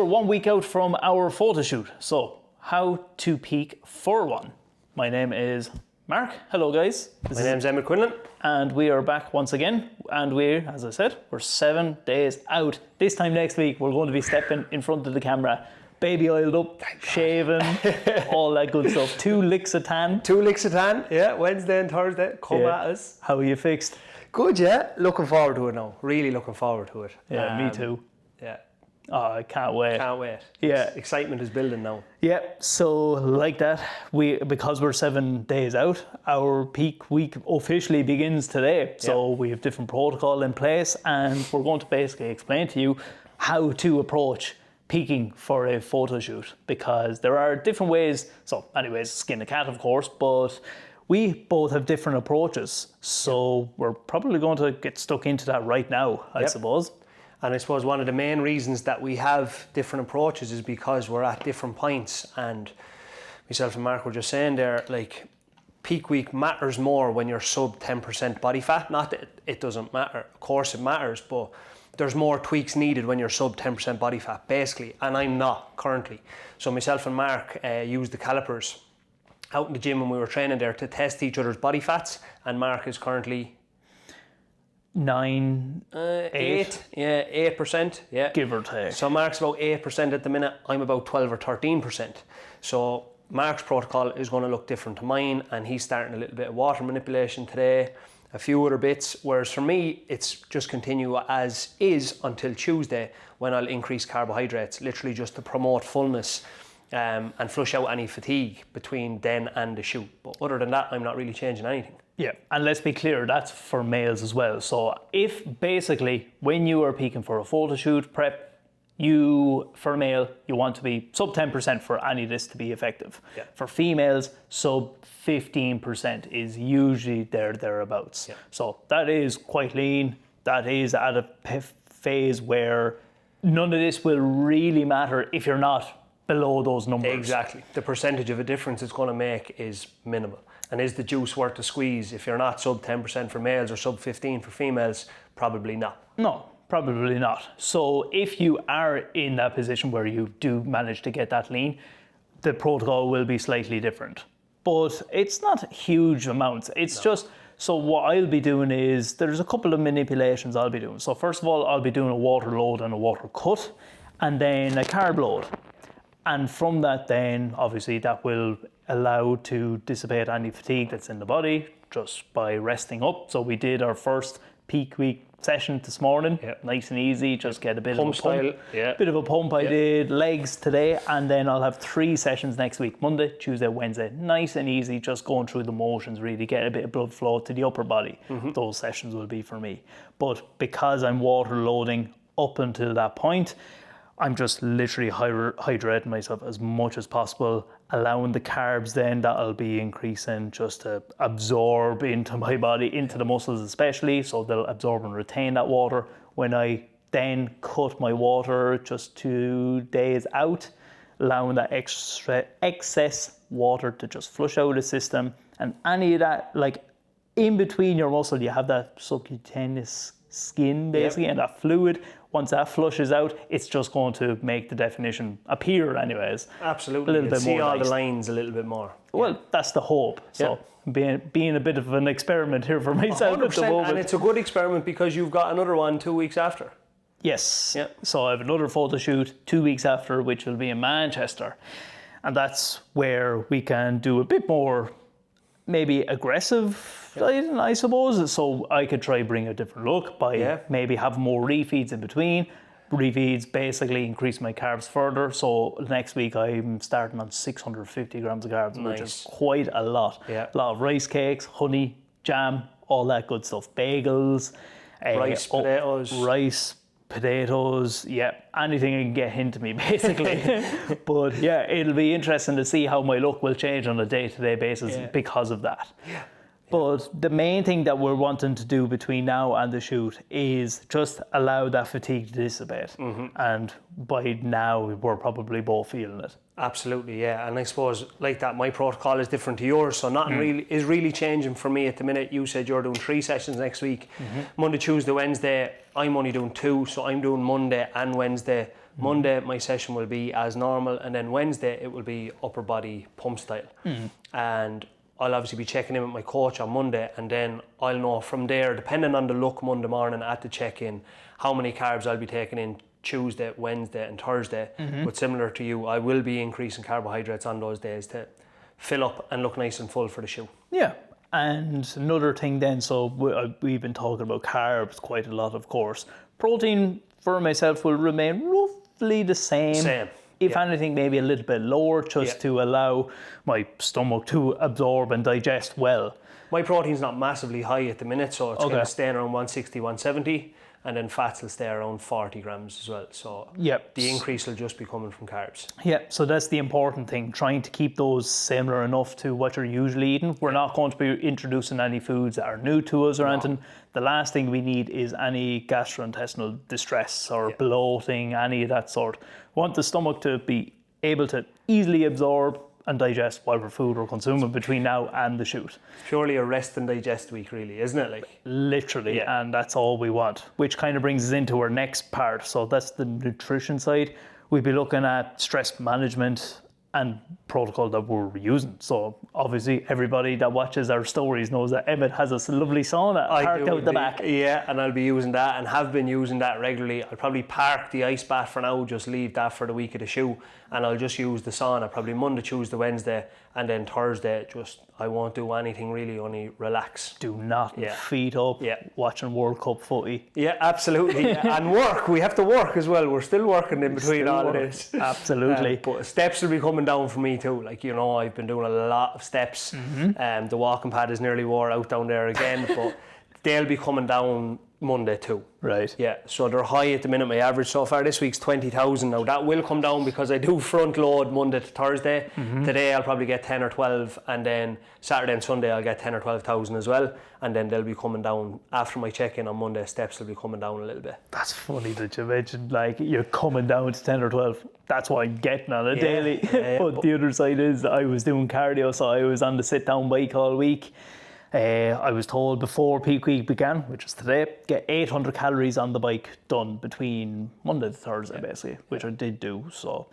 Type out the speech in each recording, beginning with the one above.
we're 1 week out from our photo shoot. So, how to peak for one. My name is Mark. Hello, guys. My name's Emmett Quinlan. And we are back once again. And we're, as I said, we're 7 days out. This time next week, we're going to be stepping in front of the camera, baby oiled up, shaven, all that good stuff. 2 licks of tan. 2 licks of tan, yeah, Wednesday and Thursday. Come at us. How are you fixed? Good, yeah. Looking forward to it now. Really looking forward to it. Yeah, me too. Yeah. Oh, I can't wait. Can't wait. Yeah. Excitement is building now. Yeah, so like that, because we're 7 days out, our peak week officially begins today. So we have different protocol in place, and we're going to basically explain to you how to approach peaking for a photo shoot, because there are different ways. So anyways, skin a cat, of course, but we both have different approaches. So we're probably going to get stuck into that right now, I suppose. And I suppose one of the main reasons that we have different approaches is because we're at different points. And myself and Mark were just saying there, like, peak week matters more when you're sub 10% body fat. Not that it doesn't matter, of course it matters, but there's more tweaks needed when you're sub 10% body fat, basically. And I'm not currently. So myself and Mark used the calipers out in the gym when we were training there to test each other's body fats. And Mark is currently 8%, 8%, yeah, give or take. So Mark's about 8% at the minute. I'm about 12 or 13%. So Mark's protocol is going to look different to mine, and he's starting a little bit of water manipulation today, a few other bits. Whereas for me, it's just continue as is until Tuesday, when I'll increase carbohydrates, literally just to promote fullness and flush out any fatigue between then and the shoot. But other than that, I'm not really changing anything. Yeah, and let's be clear, that's for males as well. So if basically when you are peaking for a photo shoot prep, for a male, you want to be sub 10% for any of this to be effective. Yeah. For females, sub 15% is usually thereabouts. Yeah. So that is quite lean. That is at a phase where none of this will really matter if you're not below those numbers. Exactly. The percentage of a difference it's going to make is minimal. And is the juice worth the squeeze? If you're not sub 10% for males or sub 15 for females, probably not. No, probably not. So if you are in that position where you do manage to get that lean, the protocol will be slightly different. But it's not huge amounts. It's just, so what I'll be doing is, there's a couple of manipulations I'll be doing. So first of all, I'll be doing a water load and a water cut, and then a carb load. And from that then, obviously that will allow to dissipate any fatigue that's in the body just by resting up. So we did our first peak week session this morning, nice and easy, just get a bit pump of a pump. Style. Yeah. Bit of a pump I did, legs today, and then I'll have 3 sessions next week, Monday, Tuesday, Wednesday. Nice and easy, just going through the motions, really get a bit of blood flow to the upper body. Those sessions will be for me. But because I'm water loading up until that point, I'm just literally hydrating myself as much as possible, allowing the carbs then that I'll be increasing just to absorb into my body, into the muscles especially, so they'll absorb and retain that water. When I then cut my water just 2 days out, allowing that excess water to just flush out of the system, and any of that, like in between your muscle, you have that subcutaneous skin basically, and that fluid. Once that flushes out, it's just going to make the definition appear anyways. Absolutely. A little bit see more all nice. the lines a little bit more. Well, that's the hope. So being a bit of an experiment here for myself at the moment. And it's a good experiment because you've got another one 2 weeks after. Yes. Yeah. So I have another photo shoot 2 weeks after, which will be in Manchester. And that's where we can do a bit more maybe aggressive dieting, I suppose. So I could try bring a different look by maybe have more refeeds in between. Refeeds basically increase my carbs further. So next week I'm starting on 650 grams of carbs, which is quite a lot. Yeah. A lot of rice cakes, honey, jam, all that good stuff. Bagels, rice, potatoes, anything I can get into me basically. But it'll be interesting to see how my look will change on a day-to-day basis because of that. But the main thing that we're wanting to do between now and the shoot is just allow that fatigue to dissipate. And by now, we're probably both feeling it. Absolutely, yeah. And I suppose like that, my protocol is different to yours. So nothing really is really changing for me at the minute. You said you're doing 3 sessions next week. Monday, Tuesday, Wednesday. I'm only doing 2. So I'm doing Monday and Wednesday Monday, my session will be as normal, and then Wednesday, it will be upper body pump style. And I'll obviously be checking in with my coach on Monday, and then I'll know from there, depending on the look Monday morning at the check-in, how many carbs I'll be taking in Tuesday, Wednesday and Thursday. But similar to you, I will be increasing carbohydrates on those days to fill up and look nice and full for the shoe. Yeah. And another thing then, so we've been talking about carbs quite a lot, of course. Protein for myself will remain roughly the same. If anything, maybe a little bit lower, just to allow my stomach to absorb and digest well. My protein's not massively high at the minute, so it's kind of staying around 160, 170, and then fats will stay around 40 grams as well. So the increase will just be coming from carbs. Yeah, so that's the important thing, trying to keep those similar enough to what you're usually eating. We're not going to be introducing any foods that are new to us or anything. The last thing we need is any gastrointestinal distress or bloating, any of that sort. We want the stomach to be able to easily absorb and digest whatever food we're consuming between now and the shoot. It's purely a rest and digest week, really, isn't it? Like literally, and that's all we want, which kind of brings us into our next part. So that's the nutrition side. We'll be looking at stress management and protocol that we're using. So obviously everybody that watches our stories knows that Emmett has a lovely sauna parked out the back. Yeah, and I'll be using that and have been using that regularly. I'll probably park the ice bath for now, just leave that for the week of the shoe, and I'll just use the sauna probably Monday, Tuesday, Wednesday, and then Thursday I won't do anything really, only relax. Do not feet up, watching World Cup footy. Yeah, absolutely. And work, we have to work as well. We're still working in between all of this. Absolutely. But steps will be coming down for me too. Like, you know, I've been doing a lot of steps. The walking pad is nearly wore out down there again, but they'll be coming down Monday too. Right. Yeah, so they're high at the minute. My average so far this week's 20,000. Now that will come down because I do front load Monday to Thursday. Today I'll probably get 10 or 12, and then Saturday and Sunday I'll get 10 or 12,000 as well, and then they'll be coming down after my check-in on Monday. Steps will be coming down a little bit. That's funny that you mentioned like you're coming down to 10 or 12. That's what I'm getting on a daily. But the other side is I was doing cardio, so I was on the sit down bike all week. I was told before peak week began, which is today, get 800 calories on the bike done between Monday to Thursday, basically, which I did do. So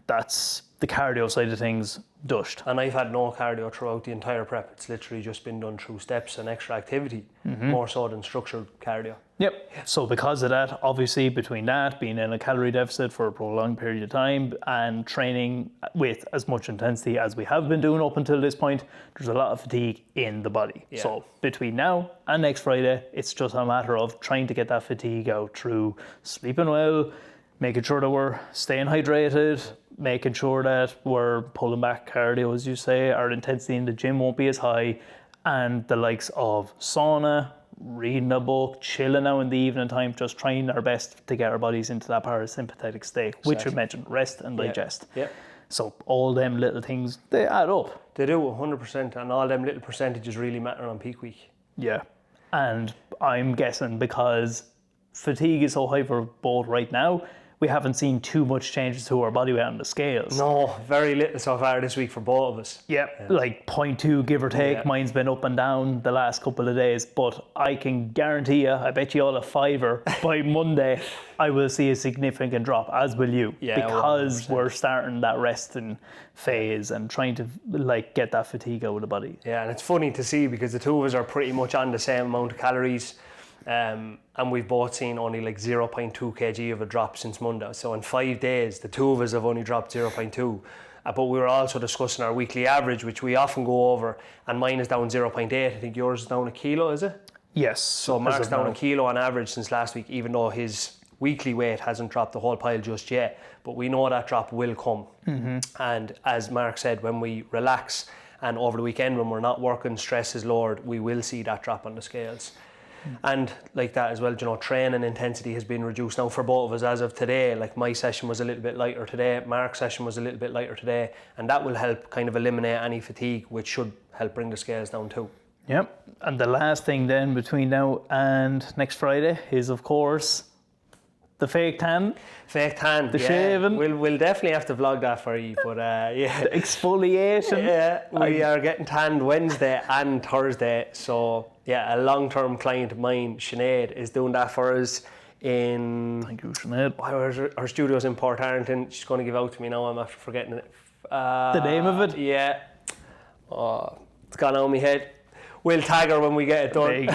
that's the cardio side of things dushed. And I've had no cardio throughout the entire prep. It's literally just been done through steps and extra activity, more so than structured cardio. Yep. So because of that, obviously between that, being in a calorie deficit for a prolonged period of time and training with as much intensity as we have been doing up until this point, there's a lot of fatigue in the body. So between now and next Friday, it's just a matter of trying to get that fatigue out through sleeping well, making sure that we're staying hydrated, making sure that we're pulling back cardio, as you say, our intensity in the gym won't be as high, and the likes of sauna, reading a book, chilling out in the evening time, just trying our best to get our bodies into that parasympathetic state, which you mentioned, rest and digest. So all them little things, they add up. They do, 100%, and all them little percentages really matter on peak week. Yeah, and I'm guessing because fatigue is so high for both right now, we haven't seen too much changes to our body weight on the scales. No, very little so far this week for both of us. Like 0.2 give or take. Mine's been up and down the last couple of days, but I can guarantee you, I bet you all a fiver, by Monday I will see a significant drop, as will you, because 100%. We're starting that resting phase and trying to like get that fatigue out of the body. Yeah, and it's funny to see because the two of us are pretty much on the same amount of calories. And we've both seen only like 0.2 kg of a drop since Monday. So in 5 days, the two of us have only dropped 0.2. But we were also discussing our weekly average, which we often go over, and mine is down 0.8. I think yours is down a kilo, is it? Yes. So Mark's down a kilo on average since last week, even though his weekly weight hasn't dropped the whole pile just yet. But we know that drop will come. And as Mark said, when we relax and over the weekend when we're not working, stress is lowered, we will see that drop on the scales. And like that as well, you know, training intensity has been reduced now for both of us as of today. Like my session was a little bit lighter today, Mark's session was a little bit lighter today, and that will help kind of eliminate any fatigue, which should help bring the scales down too. Yep. And the last thing then between now and next Friday is, of course, the fake tan. Fake tan, the shaving. We'll definitely have to vlog that for you, but the exfoliation. Yeah, we are getting tanned Wednesday and Thursday, so yeah, a long-term client of mine, Sinead, is doing that for us in... Thank you, Sinead. Her studio's in Port Arlington. She's going to give out to me now. I'm after forgetting it. The name of it? Yeah. Oh, it's gone out of my head. We'll tag her when we get it done.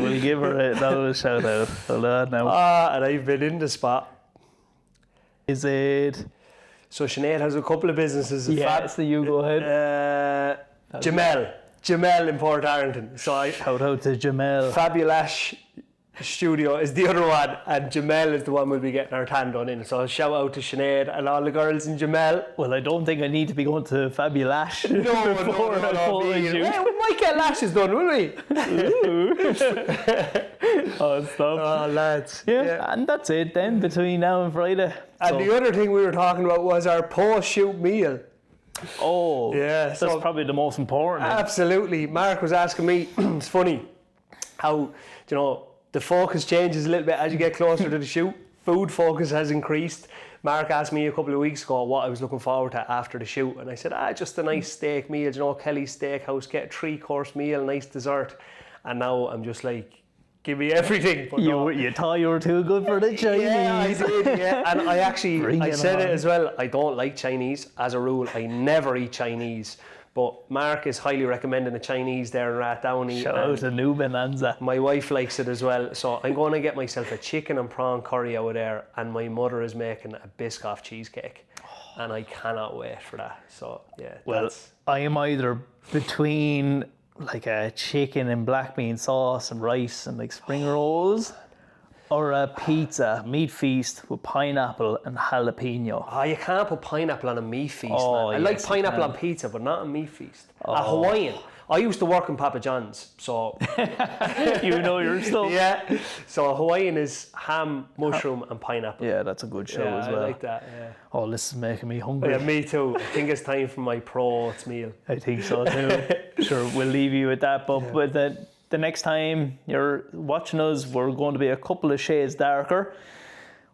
We'll give her a shout out. Hold on now. And I've been in the spot. Is it? So Sinead has a couple of businesses. Yeah, so you go ahead. Jamel in Port Arlington. So Shout out to Jamel. Fabulash Studio is the other one, and Jamel is the one we'll be getting our tan done in. So shout out to Sinead and all the girls in Jamel. Well, I don't think I need to be going to Fabulash No, before a photo shoot. Well, we might get lashes done, will we? Oh, stop. Oh, lads. Yeah, and that's it then between now and Friday. And the other thing we were talking about was our post-shoot meal. Oh, Yeah, that's so- probably the most important. Absolutely. Mark was asking me, it's funny, how, the focus changes a little bit as you get closer to the shoot. Food focus has increased. Mark asked me a couple of weeks ago what I was looking forward to after the shoot, and I said, just a nice steak meal, Kelly's Steakhouse, get a 3-course meal, nice dessert. And now I'm just like, give me everything. But You thought you were too good for the Chinese. Yeah, I did, yeah. And I said it as well, I don't like Chinese as a rule. I never eat Chinese. But Mark is highly recommending the Chinese there in Rathdowney. Shout out to New Bonanza. My wife likes it as well. So I'm going to get myself a chicken and prawn curry out there. And my mother is making a Biscoff cheesecake. And I cannot wait for that. So, yeah. Well, I am either between like a chicken and black bean sauce and rice and like spring rolls, or a pizza, meat feast with pineapple and jalapeno. You can't put pineapple on a meat feast, Oh, man. I like yes, you pineapple can. on pizza, but not a meat feast. A Hawaiian. I used to work in Papa John's, so... You know your stuff. Yeah. So a Hawaiian is ham, mushroom and pineapple. Yeah, that's a good show as well. I like that, yeah. Oh, this is making me hungry. Yeah, me too. I think it's time for my pro-oats meal. I think so too. Sure, we'll leave you with that. But with the next time you're watching us, we're going to be a couple of shades darker.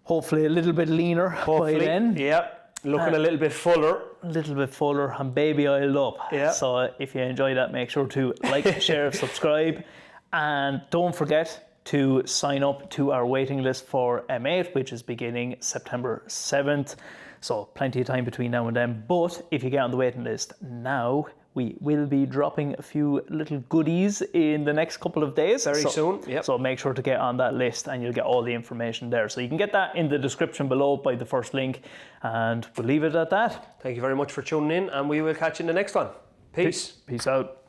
Hopefully a little bit leaner by then. Yep. Looking a little bit fuller. A little bit fuller and baby oiled up. Yeah. So if you enjoy that, make sure to like, share, subscribe. And don't forget to sign up to our waiting list for M8, which is beginning September 7th. So plenty of time between now and then. But if you get on the waiting list now, we will be dropping a few little goodies in the next couple of days. Very soon, yep. So make sure to get on that list and you'll get all the information there. So you can get that in the description below by the first link. And we'll leave it at that. Thank you very much for tuning in, and we will catch you in the next one. Peace. Peace out.